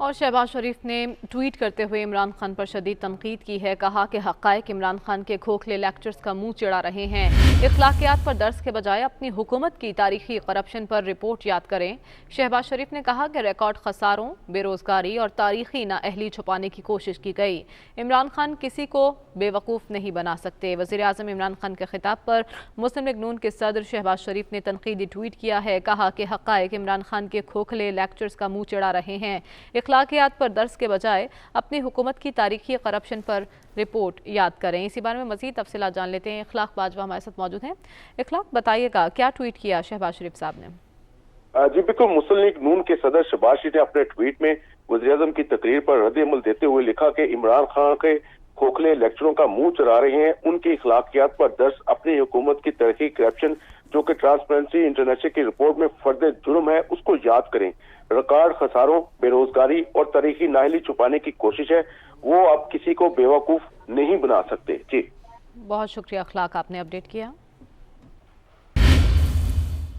और शहबाज शरीफ ने ट्वीट करते हुए इमरान खान पर शदीद तनकीद की है। कहा कि हक़ाइक़ इमरान खान के खोखले लेक्चर्स का मुंह चिढ़ा रहे हैं। इखलाकियात पर दर्स के बजाय अपनी हुकूमत की तारीखी करप्शन पर रिपोर्ट याद करें। शहबाज शरीफ ने कहा कि रिकॉर्ड खसारों, बेरोजगारी और तारीखी नाअहली छुपाने की कोशिश की गई। इमरान खान किसी को बेवकूफ़ नहीं बना सकते। वज़ीर आज़म इमरान खान के खिताब पर मुस्लिम लीग नून के सदर शहबाज शरीफ ने तनकीदी ट्वीट किया है। कहा कि हक़ाइक़ इमरान खान के खोखले लेक्चर्स का मुंह चिढ़ा रहे हैं। इखलाकियात पर दर्स के बजाय अपनी हुकूमत की तारीखी करप्शन पर रिपोर्ट याद करें। इसी बारे में मज़ीद तफसीलात जान लेते हैं। इखलाक बाजवा हमारे साथ मौजूद हैं। इखलाक, बताइएगा क्या ट्वीट किया शहबाज शरीफ साहब ने? जी बिल्कुल, मुस्लिम लीग नून के सदर शहबाज शरीफ ने अपने ट्वीट में वज़ीर-ए-आज़म की तकरीर पर रद्द-ए-अमल देते हुए लिखा कि इमरान खान के खोखले लेक्चरों का मुंह चढ़ा रहे हैं। उनकी इखलाकियात पर दर्स अपनी हुकूमत की तरक्की करप्शन जो कि ट्रांसपेरेंसी इंटरनेशनल की रिपोर्ट में फर्द जुर्म है उसको याद करें। रिकॉर्ड खसारों, बेरोजगारी और तारीखी नाअहली छुपाने की कोशिश है। वो अब किसी को बेवकूफ नहीं बना सकते। जी बहुत शुक्रिया इखलाक, आपने अपडेट किया।